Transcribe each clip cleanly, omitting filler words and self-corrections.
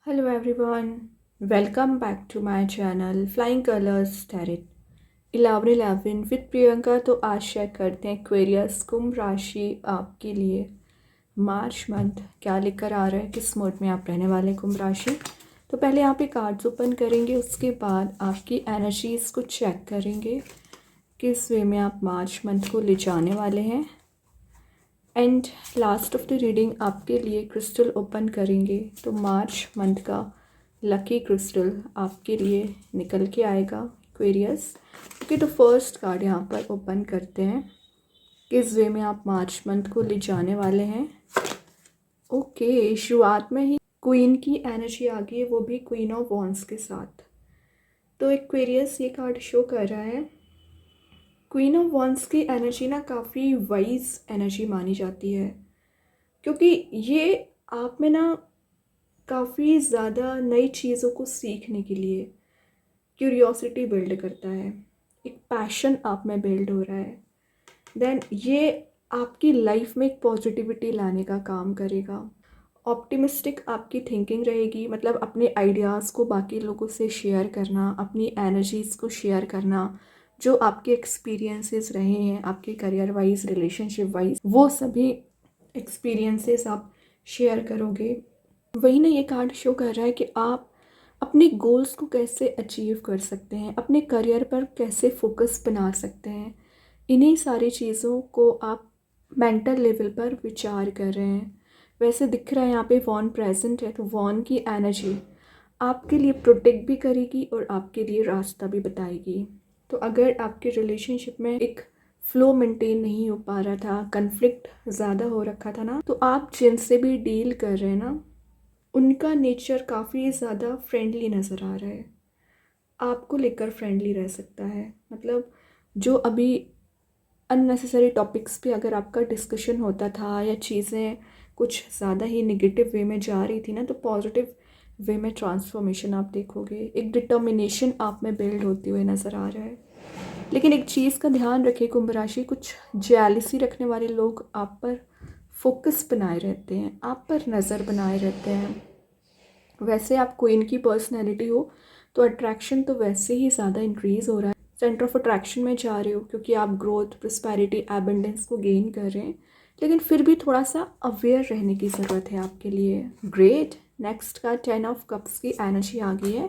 Hello everyone, welcome back to my channel Flying Colors Tarot 1111 with Priyanka. तो आज share करते हैं एक्वेरियस कुंभ राशि आपके लिए मार्च मंथ क्या लेकर आ रहा है, किस मोड में आप रहने वाले हैं कुंभ राशि। तो पहले यहाँ पे कार्ड्स ओपन करेंगे, उसके बाद आपकी एनर्जीज़ को चेक करेंगे किस वे में आप मार्च मंथ को ले जाने वाले हैं। And last of the reading आपके लिए क्रिस्टल ओपन करेंगे, तो मार्च मंथ का लकी क्रिस्टल आपके लिए निकल के आएगा एक्वेरियस। ओके, तो फर्स्ट कार्ड यहाँ पर ओपन करते हैं, किस वे में आप मार्च मंथ को ले जाने वाले हैं। ओके, शुरुआत में ही क्वीन की एनर्जी आ गई है, वो भी क्वीन ऑफ वॉन्ड्स के साथ। तो एक्वेरियस ये कार्ड शो कर रहा है क्वीन ऑफ वॉन्ड्स की एनर्जी ना काफ़ी वाइज एनर्जी मानी जाती है, क्योंकि ये आप में ना काफ़ी ज़्यादा नई चीज़ों को सीखने के लिए क्यूरियोसिटी बिल्ड करता है, एक पैशन आप में बिल्ड हो रहा है। देन ये आपकी लाइफ में एक पॉजिटिविटी लाने का काम करेगा, ऑप्टिमिस्टिक आपकी थिंकिंग रहेगी, मतलब अपने आइडियाज़ को बाकी लोगों से शेयर करना, अपनी एनर्जीज़ को शेयर करना, जो आपके एक्सपीरियंसेस रहे हैं आपके करियर वाइज रिलेशनशिप वाइज, वो सभी एक्सपीरियंसेस आप शेयर करोगे। वही ना ये कार्ड शो कर रहा है कि आप अपने गोल्स को कैसे अचीव कर सकते हैं, अपने करियर पर कैसे फोकस बना सकते हैं। इन्हीं सारी चीज़ों को आप मेंटल लेवल पर विचार कर रहे हैं। वैसे दिख रहा है यहाँ पे वॉन प्रेजेंट है, तो वॉन की एनर्जी आपके लिए प्रोटेक्ट भी करेगी और आपके लिए रास्ता भी बताएगी। तो अगर आपके रिलेशनशिप में एक फ्लो मेंटेन नहीं हो पा रहा था, कन्फ्लिक्ट ज़्यादा हो रखा था ना, तो आप जिनसे भी डील कर रहे हैं ना, उनका नेचर काफ़ी ज़्यादा फ्रेंडली नज़र आ रहा है, आपको लेकर फ्रेंडली रह सकता है। मतलब जो अभी अननेसेसरी टॉपिक्स पे अगर आपका डिस्कशन होता था या चीज़ें कुछ ज़्यादा ही नेगेटिव वे में जा रही थी ना, तो पॉजिटिव वे में ट्रांसफॉर्मेशन आप देखोगे, एक डिटर्मिनेशन आप में बिल्ड होती हुई नज़र आ रहा है। लेकिन एक चीज़ का ध्यान रखिए कुंभ राशि, कुछ जेलिसी रखने वाले लोग आप पर फोकस बनाए रहते हैं, आप पर नज़र बनाए रहते हैं। वैसे आप क्वीन की पर्सनैलिटी हो तो अट्रैक्शन तो वैसे ही ज़्यादा इंक्रीज़ हो रहा है, सेंटर ऑफ अट्रैक्शन में जा रहे हो, क्योंकि आप ग्रोथ, प्रॉस्पेरिटी, एबंडेंस को गेन कर रहे हैं। लेकिन फिर भी थोड़ा सा अवेयर रहने की ज़रूरत है आपके लिए। ग्रेट, नेक्स्ट का 10 ऑफ कप्स की एनर्जी आ गई है,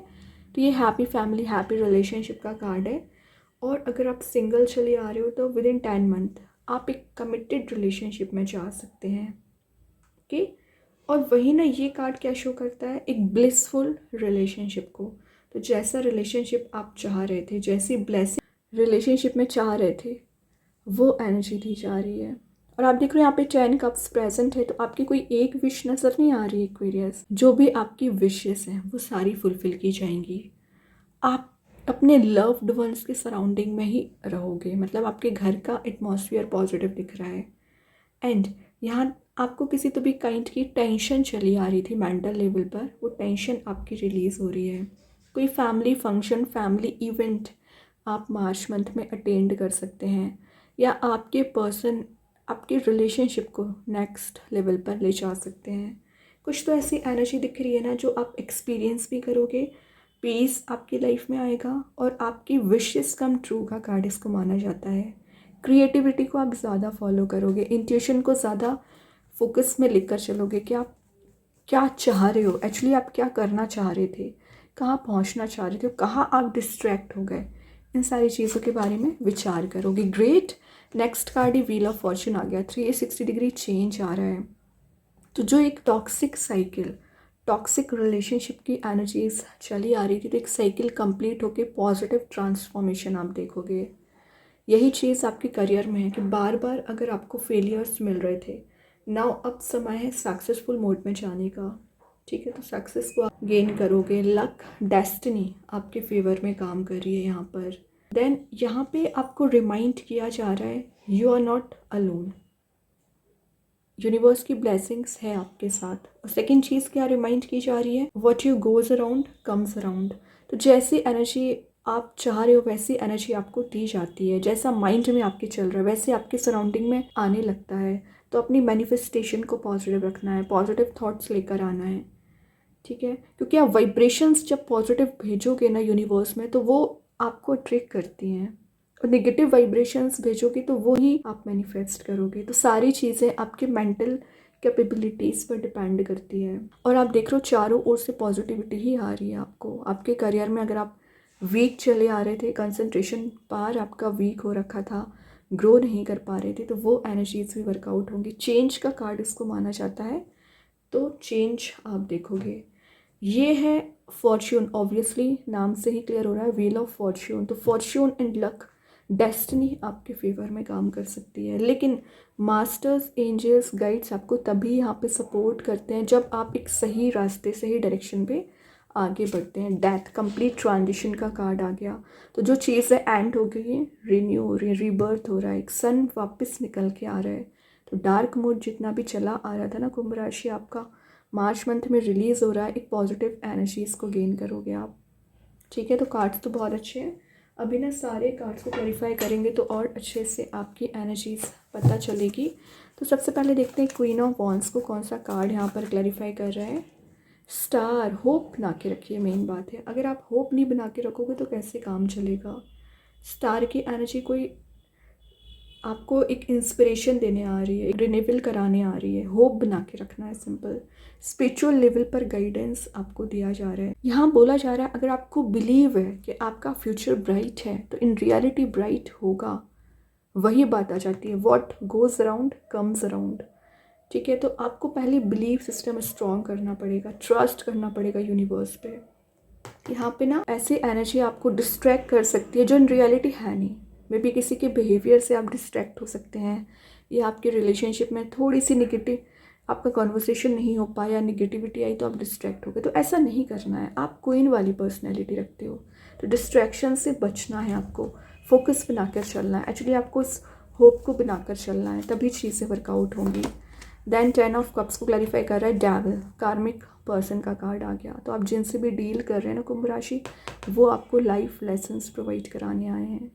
तो ये हैप्पी फैमिली, हैप्पी रिलेशनशिप का कार्ड है। और अगर आप सिंगल चले आ रहे हो तो विद इन 10 मंथ आप एक कमिटेड रिलेशनशिप में जा सकते हैं। ओके, और वही ना ये कार्ड क्या शो करता है, एक ब्लिसफुल रिलेशनशिप को। तो जैसा रिलेशनशिप आप चाह रहे थे, जैसी ब्लेसिंग रिलेशनशिप में चाह रहे थे, वो एनर्जी दी जा रही है। और आप देख रहे हो यहाँ पे 10 कप्स प्रेजेंट है, तो आपकी कोई एक विश नज़र नहीं आ रही एक्वेरियस। जो भी आपकी विशेस हैं वो सारी फुलफिल की जाएंगी। आप अपने लव्ड वंस के सराउंडिंग में ही रहोगे, मतलब आपके घर का एटमॉस्फेयर पॉजिटिव दिख रहा है। एंड यहाँ आपको किसी तो भी काइंड की टेंशन चली आ रही थी मेंटल लेवल पर, वो टेंशन आपकी रिलीज़ हो रही है। कोई फैमिली फंक्शन, फैमिली इवेंट आप मार्च मंथ में अटेंड कर सकते हैं, या आपके पर्सन आपके रिलेशनशिप को नेक्स्ट लेवल पर ले जा सकते हैं। कुछ तो ऐसी एनर्जी दिख रही है ना जो आप एक्सपीरियंस भी करोगे, पीस आपकी लाइफ में आएगा, और आपकी विशेस कम ट्रू का कार्ड इसको माना जाता है। क्रिएटिविटी को आप ज़्यादा फॉलो करोगे, इंट्यूशन को ज़्यादा फोकस में लेकर चलोगे कि आप क्या चाह रहे हो, एक्चुअली आप क्या करना चाह रहे थे, कहाँ पहुँचना चाह रहे थे, कहाँ आप डिस्ट्रैक्ट हो गए, इन सारी चीज़ों के बारे में विचार करोगे। ग्रेट, नेक्स्ट कार्ड ही व्हील ऑफ फॉर्चून आ गया, 360 डिग्री चेंज आ रहा है। तो जो एक टॉक्सिक साइकिल, टॉक्सिक रिलेशनशिप की एनर्जीज चली आ रही थी, तो एक साइकिल कंप्लीट होके पॉजिटिव ट्रांसफॉर्मेशन आप देखोगे। यही चीज़ आपके करियर में है कि बार बार अगर आपको फेलियर्स मिल रहे थे, नाउ अब समय है सक्सेसफुल मोड में जाने का। ठीक है, तो सक्सेस को आप गेन करोगे, लक, डेस्टिनी आपके फेवर में काम कर रही है यहाँ पर। देन यहाँ पे आपको रिमाइंड किया जा रहा है you are not alone, universe की ब्लेसिंग्स है आपके साथ। और सेकेंड चीज़ क्या रिमाइंड की जा रही है, what you goes around comes around. तो जैसी एनर्जी आप चाह रहे हो वैसी एनर्जी आपको दी जाती है, जैसा माइंड में आपके चल रहा है वैसे आपके सराउंडिंग में आने लगता है। तो अपनी मैनिफेस्टेशन को पॉजिटिव रखना है, पॉजिटिव थॉट्स लेकर आना है। ठीक है, क्योंकि आप वाइब्रेशंस जब पॉजिटिव भेजोगे ना यूनिवर्स में तो वो आपको अट्रैक्ट करती हैं, और नेगेटिव वाइब्रेशंस भेजोगे तो वो ही आप मैनिफेस्ट करोगे। तो सारी चीज़ें आपके मेंटल कैपेबिलिटीज़ पर डिपेंड करती है। और आप देख रहे हो चारों ओर से पॉजिटिविटी ही आ रही है आपको। आपके करियर में अगर आप वीक चले आ रहे थे, कंसंट्रेशन पार आपका वीक हो रखा था, ग्रो नहीं कर पा रहे थे, तो वो एनर्जीज भी वर्कआउट होंगी। चेंज का कार्ड इसको माना जाता है, तो चेंज आप देखोगे। ये है फॉर्च्यून, ऑब्वियसली नाम से ही क्लियर हो रहा है, व्हील ऑफ फॉर्च्यून। तो फॉर्च्यून एंड लक, डेस्टिनी आपके फेवर में काम कर सकती है, लेकिन मास्टर्स, एंजल्स, गाइड्स आपको तभी यहाँ पे सपोर्ट करते हैं जब आप एक सही रास्ते, सही डायरेक्शन पे आगे बढ़ते हैं। डेथ, कंप्लीट ट्रांजिशन का कार्ड आ गया। तो जो चीज़ें एंड हो गई हैं, रिन्यू हो रही है, रीबर्थ हो रहा है, एक सन वापस निकल के आ रहा है। तो डार्क मूड जितना भी चला आ रहा था ना कुंभ राशि, आपका मार्च मंथ में रिलीज़ हो रहा है। एक पॉजिटिव एनर्जीज़ को गेन करोगे आप। ठीक है, तो कार्ड्स तो बहुत अच्छे हैं। अभी ना सारे कार्ड्स को क्लैरिफाई करेंगे तो और अच्छे से आपकी एनर्जीज़ पता चलेगी। तो सबसे पहले देखते हैं क्वीन ऑफ वॉन्ड्स को कौन सा कार्ड यहाँ पर क्लैरिफाई कर रहा है। स्टार, होप बना के रखिए, मेन बात है। अगर आप होप नहीं बना के रखोगे तो कैसे काम चलेगा। स्टार की एनर्जी कोई आपको एक इंस्पिरेशन देने आ रही है, रिन्यूअल कराने आ रही है, होप बना के रखना है, सिंपल। स्पिरिचुअल लेवल पर गाइडेंस आपको दिया जा रहा है। यहाँ बोला जा रहा है अगर आपको बिलीव है कि आपका फ्यूचर ब्राइट है तो इन रियलिटी ब्राइट होगा। वही बात आ जाती है, what goes around comes around. ठीक है, तो आपको पहले बिलीव सिस्टम स्ट्रॉन्ग करना पड़ेगा, ट्रस्ट करना पड़ेगा यूनिवर्स पे। यहाँ पे ना ऐसी एनर्जी आपको डिस्ट्रैक्ट कर सकती है जो इन रियलिटी है नहीं। मे बी किसी के बिहेवियर से आप डिस्ट्रैक्ट हो सकते हैं, या आपके रिलेशनशिप में थोड़ी सी निगेटिव आपका कॉन्वर्सेशन नहीं हो पाया, निगेटिविटी आई तो आप डिस्ट्रैक्ट हो गए। तो ऐसा नहीं करना है। आप क्वीन वाली पर्सनैलिटी रखते हो तो डिस्ट्रैक्शन से बचना है, आपको फोकस बनाकर चलना है। एक्चुअली आपको इस होप को बनाकर चलना है, तभी चीज़ें वर्कआउट होंगी। देन 10 ऑफ कप्स को क्लैरिफाई कर रहा है डेविल, कार्मिक पर्सन का कार्ड आ गया। तो आप जिनसे भी डील कर रहे हैं ना कुंभ राशि, वो आपको लाइफ लेसन्स प्रोवाइड कराने आए हैं,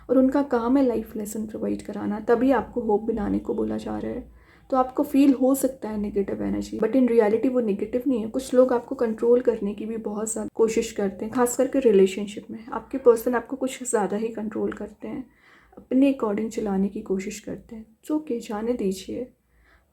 और उनका काम है लाइफ लेसन प्रोवाइड कराना, तभी आपको होप बनाने को बोला जा रहा है। तो आपको फील हो सकता है negative energy, but in reality वो नेगेटिव नहीं है। कुछ लोग आपको कंट्रोल करने की भी बहुत ज़्यादा कोशिश करते हैं, खास करके रिलेशनशिप में। आपके पर्सन आपको कुछ ज़्यादा ही कंट्रोल करते हैं, अपने अकॉर्डिंग चलाने की कोशिश करते हैं। जो कि जाने दीजिए,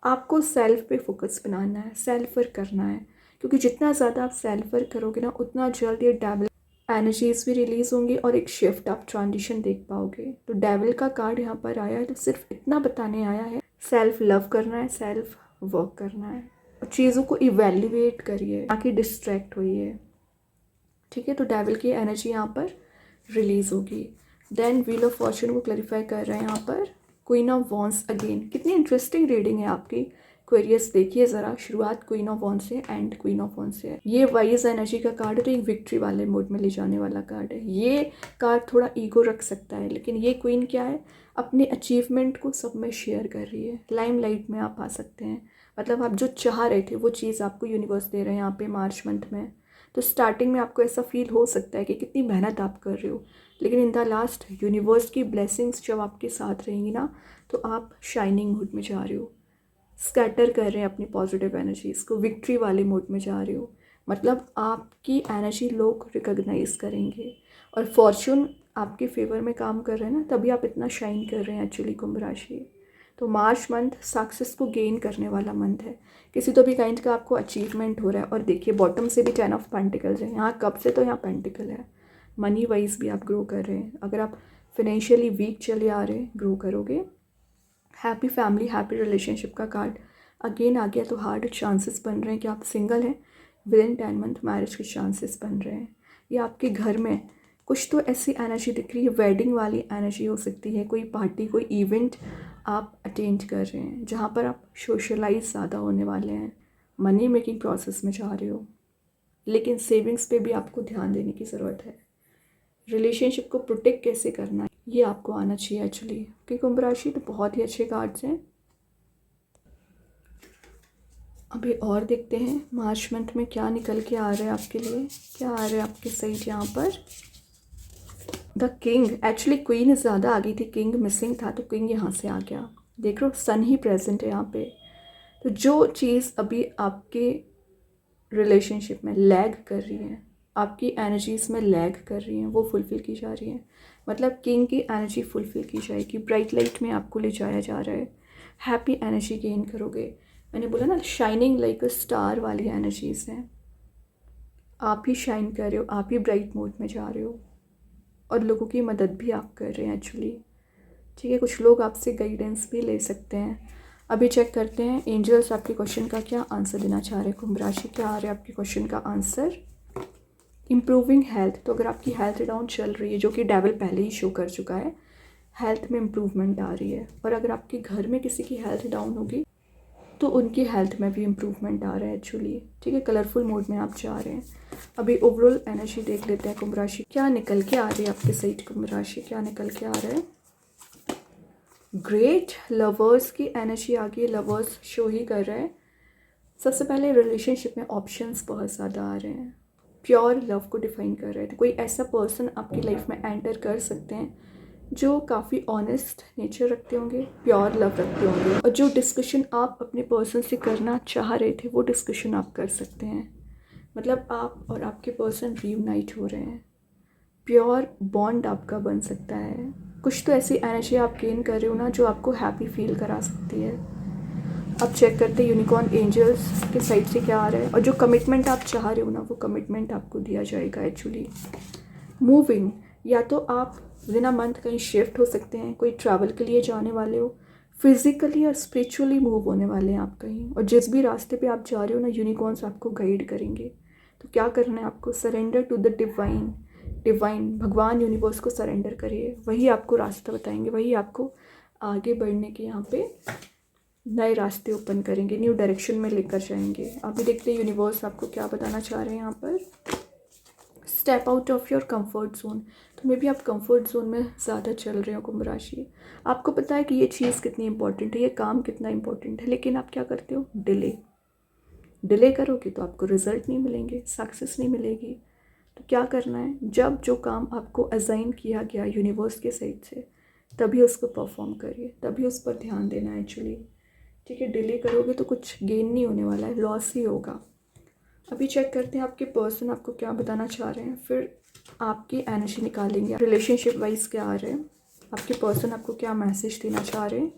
आपको सेल्फ पे फोकस बनाना है, सेल्फ वर्क करना है, क्योंकि जितना ज़्यादा आप सेल्फ वर्क करोगे ना उतना जल्द ये डेविल एनर्जीज भी रिलीज़ होंगी और एक शिफ्ट, आप ट्रांजिशन देख पाओगे। तो डेविल का कार्ड यहाँ पर आया है तो सिर्फ इतना बताने आया है, सेल्फ लव करना है, सेल्फ वर्क करना है, और चीज़ों को इवेल्युएट करिए, ना कि डिस्ट्रैक्ट होइए। ठीक है, तो डेविल की एनर्जी यहाँ पर रिलीज़ होगी। देन व्हील ऑफ फॉर्चून को क्लैरिफाई कर रहे हैं यहाँ पर क्वीन ऑफ वॉन्ड्स अगेन। कितनी इंटरेस्टिंग रीडिंग है आपकी क्वेरियस, देखिए ज़रा। शुरुआत क्वीन ऑफ वॉन्ड्स से, एंड क्वीन ऑफ वॉन्ड्स से है। ये वाइज एनर्जी का कार्ड है, तो एक विक्ट्री वाले मोड में ले जाने वाला कार्ड है। ये कार्ड थोड़ा ईगो रख सकता है, लेकिन ये क्वीन क्या है, अपने अचीवमेंट को सब में शेयर कर रही है। लाइमलाइट में आप आ सकते हैं, मतलब आप जो चाह रहे थे वो चीज़ आपको यूनिवर्स दे रहे हैं यहाँ पे मार्च मंथ में। तो स्टार्टिंग में आपको ऐसा फील हो सकता है कि कितनी मेहनत आप कर रहे हो, लेकिन इन द लास्ट यूनिवर्स की ब्लेसिंग्स जब आपके साथ रहेंगी ना, तो आप शाइनिंग मोड में जा रहे हो, स्कैटर कर रहे हैं अपनी पॉजिटिव एनर्जीज़ को, विक्ट्री वाले मोड में जा रहे हो। मतलब आपकी एनर्जी लोग रिकॉग्नाइज करेंगे, और फॉर्च्यून आपके फेवर में काम कर रहे हैं ना, तभी आप इतना शाइन कर रहे हैं एक्चुअली कुंभ राशि। तो मार्च मंथ सक्सेस को गेन करने वाला मंथ है, किसी तो भी काइंड का आपको अचीवमेंट हो रहा है। और देखिए बॉटम से भी 10 ऑफ पेंटिकल्स है, यहाँ कब से तो यहाँ पेंटिकल है। मनी वाइज भी आप ग्रो कर रहे हैं। अगर आप फिनेंशियली वीक चले आ रहे हैं, ग्रो करोगे। हैप्पी फैमिली, हैप्पी रिलेशनशिप का कार्ड अगेन आ गया। तो हार्ड चांसेस बन रहे हैं कि आप सिंगल हैं, विद इन 10 मंथ मैरिज के चांसेस बन रहे हैं। या आपके घर में कुछ तो ऐसी एनर्जी दिख रही है, वेडिंग वाली एनर्जी हो सकती है, कोई पार्टी, कोई इवेंट आप अटेंड कर रहे हैं जहाँ पर आप सोशलाइज ज़्यादा होने वाले हैं, मनी मेकिंग प्रोसेस में जा रहे हो। लेकिन सेविंग्स पे भी आपको ध्यान देने की ज़रूरत है। रिलेशनशिप को प्रोटेक्ट कैसे करना है ये आपको आना चाहिए एक्चुअली। क्योंकि कुंभ राशि तो बहुत ही अच्छे कार्ड्स हैं। अभी और देखते हैं मार्च मंथ में क्या निकल के आ रहा है आपके लिए, क्या आ रहा है आपके साइड यहाँ पर। द किंग, एक्चुअली क्वीन ज़्यादा आ गई थी, किंग मिसिंग था, तो किंग यहाँ से आ गया। देख लो सन ही प्रेजेंट है यहाँ पे। तो जो चीज़ अभी आपके रिलेशनशिप में लैग कर रही हैं, आपकी एनर्जीज़ में लैग कर रही हैं, वो फुलफ़िल की जा रही हैं। मतलब किंग की एनर्जी फुलफ़िल की जाएगी, ब्राइट लाइट में आपको ले जाया जा रहा है, हैप्पी एनर्जी गेन करोगे। मैंने बोला ना, शाइनिंग लाइक अ स्टार वाली एनर्जीज़ हैं। आप ही शाइन कर रहे हो, आप ही ब्राइट मोड में जा रहे हो, और लोगों की मदद भी आप कर रहे हैं एक्चुअली। ठीक है, कुछ लोग आपसे गाइडेंस भी ले सकते हैं। अभी चेक करते हैं एंजल्स आपके क्वेश्चन का क्या आंसर देना चाह रहे हैं। कुंभ राशि, क्या आ रहा है आपके क्वेश्चन का आंसर? Improving health. तो अगर आपकी हेल्थ डाउन चल रही है, जो कि डेविल पहले ही शो कर चुका है, हेल्थ में इम्प्रूवमेंट आ रही है। और अगर आपके घर में किसी की हेल्थ डाउन होगी तो उनकी हेल्थ में भी इम्प्रूवमेंट आ रहा है एक्चुअली। ठीक है, कलरफुल मोड में आप जा रहे हैं। अभी ओवरऑल एनर्जी देख लेते हैं कुंभ राशि, क्या निकल के आ रही है आपके साइड। कुंभ राशि, क्या निकल के आ रहा है? ग्रेट, लवर्स की एनर्जी आ गई। लवर्स शो ही कर रहा है। सबसे पहले रिलेशनशिप में ऑप्शंस बहुत ज़्यादा आ रहे हैं, प्योर लव को डिफाइन कर रहे हैं। तो कोई ऐसा पर्सन आपकी लाइफ में एंटर कर सकते हैं जो काफ़ी ऑनेस्ट नेचर रखते होंगे, प्योर लव रखते होंगे, और जो डिस्कशन आप अपने पर्सन से करना चाह रहे थे वो डिस्कशन आप कर सकते हैं। मतलब आप और आपके पर्सन रीयूनाइट हो रहे हैं, प्योर बॉन्ड आपका बन सकता है। कुछ तो ऐसी एनर्जी आप गेन कर रहे हो ना जो आपको हैप्पी फील करा सकती है। अब चेक करते हैं यूनिकॉर्न एंजल्स के साइड से क्या आ रहा है, और जो कमिटमेंट आप चाह रहे हो ना वो कमिटमेंट आपको दिया जाएगा एक्चुअली। मूविंग, या तो आप विदिन अ मंथ कहीं शिफ्ट हो सकते हैं, कोई ट्रैवल के लिए जाने वाले हो, फिजिकली और स्पिरिचुअली मूव होने वाले हैं आप कहीं। और जिस भी रास्ते पे आप जा रहे हो ना, यूनिकॉर्न्स आपको गाइड करेंगे। तो क्या करना है आपको? Surrender to the divine. Divine भगवान यूनिवर्स को सरेंडर करिए, वही आपको रास्ता बताएंगे, वही आपको आगे बढ़ने के यहाँ पे नए रास्ते ओपन करेंगे, न्यू डायरेक्शन में लेकर जाएंगे। अभी देखते हैं यूनिवर्स आपको क्या बताना चाह रहे हैं यहाँ पर। Step out of your comfort zone. तो मे भी आप कंफर्ट जोन में ज़्यादा चल रहे हो कुंभ राशि। आपको पता है कि ये चीज़ कितनी इंपॉर्टेंट है, ये काम कितना इंपॉर्टेंट है, लेकिन आप क्या करते हो? डिले करोगे तो आपको रिजल्ट नहीं मिलेंगे, सक्सेस नहीं मिलेगी। तो क्या करना है? जब जो काम आपको असाइन किया गया यूनिवर्स के साइड से, तभी उसको परफॉर्म करिए, तभी उस पर ध्यान देना है एक्चुअली। ठीक है, डिले करोगे तो कुछ गेन नहीं होने वाला है, लॉस ही होगा। अभी चेक करते हैं आपके पर्सन आपको क्या बताना चाह रहे हैं, फिर आपकी एनर्जी निकालेंगे। रिलेशनशिप वाइज क्या आ रहे हैं, आपके पर्सन आपको क्या मैसेज देना चाह रहे हैं।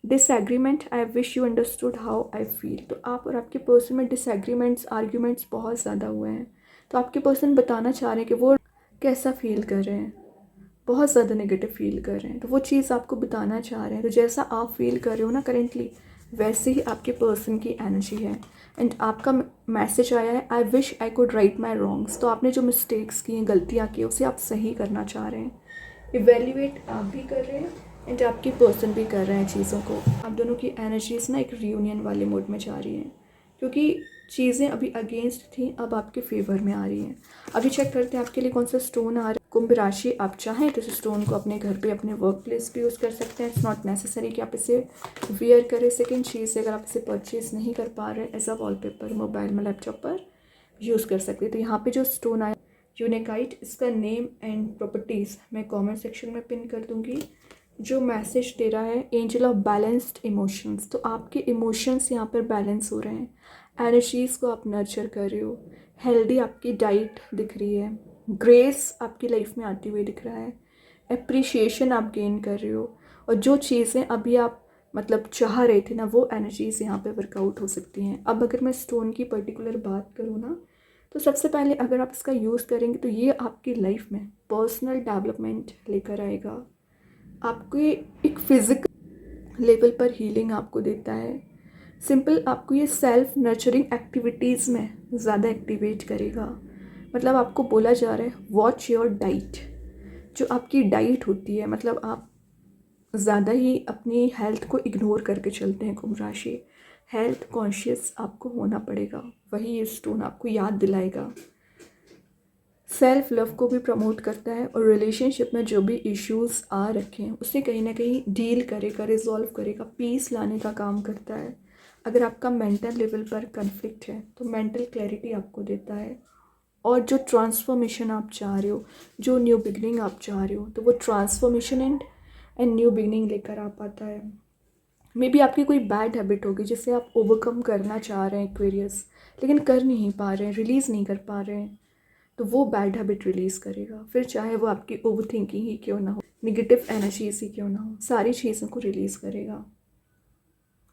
Disagreement, I wish you understood how I feel. तो आप और आपके पर्सन में डिसएग्रीमेंट्स, आर्ग्यूमेंट्स बहुत ज़्यादा हुए हैं। तो आपके पर्सन बताना चाह रहे हैं कि वो कैसा फील कर रहे हैं, बहुत ज़्यादा नेगेटिव फील कर रहे हैं। तो वो चीज़ आपको बताना चाह रहे हैं। तो जैसा आप फील कर रहे हो ना करेंटली, वैसे ही आपके पर्सन की एनर्जी है। एंड आपका मैसेज आया है, I wish I could write my wrongs. तो आपने जो मिस्टेक्स की हैं, गलतियाँ की, उसे आप सही करना चाह रहे हैं। इवेल्युएट आप भी कर रहे हैं एंड आपकी पर्सन भी कर रहे हैं चीज़ों को। आप दोनों की एनर्जीज ना एक रियूनियन वाले मोड में जा रही हैं, क्योंकि चीज़ें अभी अगेंस्ट थी, अब आपके फेवर में आ रही हैं। अभी चेक करते हैं आपके लिए कौन सा स्टोन आ रहा है। कुंभ राशि, आप चाहें तो इस स्टोन को अपने घर पे, अपने वर्क प्लेस पे यूज़ कर सकते हैं। इट्स नॉट नेसेसरी कि आप इसे वियर करें। सेकेंड चीज़, अगर आप इसे परचेज नहीं कर पा रहे, एज अ वॉलपेपर मोबाइल में, लैपटॉप पर यूज़ कर सकते हैं। तो यहाँ पे जो स्टोन आया यूनिकाइट, इसका नेम एंड प्रॉपर्टीज़ मैं कमेंट सेक्शन में पिन कर दूँगी। जो मैसेज दे रहा है, एंजल ऑफ बैलेंस्ड इमोशंस। तो आपके इमोशंस यहाँ पर बैलेंस हो रहे हैं, एनर्जीज़ को आप नर्चर कर रहे हो, हेल्दी आपकी डाइट दिख रही है, ग्रेस आपकी लाइफ में आती हुई दिख रहा है, एप्रिशिएशन आप गेन कर रहे हो। और जो चीज़ें अभी आप मतलब चाह रहे थे ना, वो एनर्जीज़ यहाँ पे वर्कआउट हो सकती हैं। अब अगर मैं स्टोन की पर्टिकुलर बात करूँ ना, तो सबसे पहले अगर आप इसका यूज़ करेंगे तो ये आपकी लाइफ में पर्सनल डेवलपमेंट लेकर आएगा, आपके एक फिजिकल लेवल पर हीलिंग आपको देता है। सिंपल आपको ये सेल्फ नर्चरिंग एक्टिविटीज़ में ज़्यादा एक्टिवेट करेगा। मतलब आपको बोला जा रहा है, वॉच योर डाइट। जो आपकी डाइट होती है, मतलब आप ज़्यादा ही अपनी हेल्थ को इग्नोर करके चलते हैं कुंभ राशि। हेल्थ कॉन्शियस आपको होना पड़ेगा, वही ये स्टोन आपको याद दिलाएगा। सेल्फ लव को भी प्रमोट करता है, और रिलेशनशिप में जो भी इश्यूज़ आ रखे हैं उसे कहीं ना कहीं डील करेगा, रिजॉल्व करेगा, पीस लाने का काम करता है। अगर आपका मेंटल लेवल पर कन्फ्लिक्ट है तो मेंटल क्लैरिटी आपको देता है। और जो ट्रांसफॉर्मेशन आप चाह रहे हो, जो न्यू बिगनिंग आप चाह रहे हो, तो वो ट्रांसफॉर्मेशन एंड न्यू बिगनिंग लेकर आ पाता है। मे बी आपकी कोई बैड हैबिट होगी जिसे आप ओवरकम करना चाह रहे हैं एक्वेरियस, लेकिन कर नहीं पा रहे हैं, रिलीज़ नहीं कर पा रहे हैं। तो वो बैड हैबिट रिलीज़ करेगा, फिर चाहे वो आपकी ओवर थिंकिंग ही क्यों ना हो, निगेटिव एनर्जीज ही क्यों ना हो, सारी चीज़ों को रिलीज़ करेगा।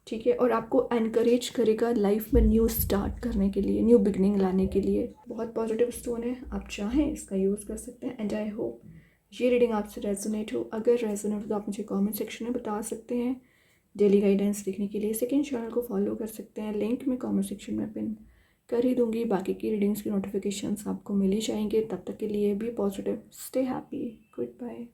ठीक है, और आपको एनकरेज करेगा लाइफ में न्यू स्टार्ट करने के लिए, न्यू बिगनिंग लाने के लिए। बहुत पॉजिटिव स्टोन है, आप चाहें इसका यूज़ कर सकते हैं। एंड आई होप ये रीडिंग आपसे रेजोनेट हो। अगर रेजोनेट हो तो आप मुझे कमेंट सेक्शन में बता सकते हैं। डेली गाइडेंस देखने के लिए सेकंड चैनल को फॉलो कर सकते हैं, लिंक मैं कमेंट सेक्शन में पिन कर ही दूंगी। बाकी की रीडिंग्स की नोटिफिकेशंस आपको मिल ही जाएंगे। तब तक के लिए be positive, stay happy, good bye.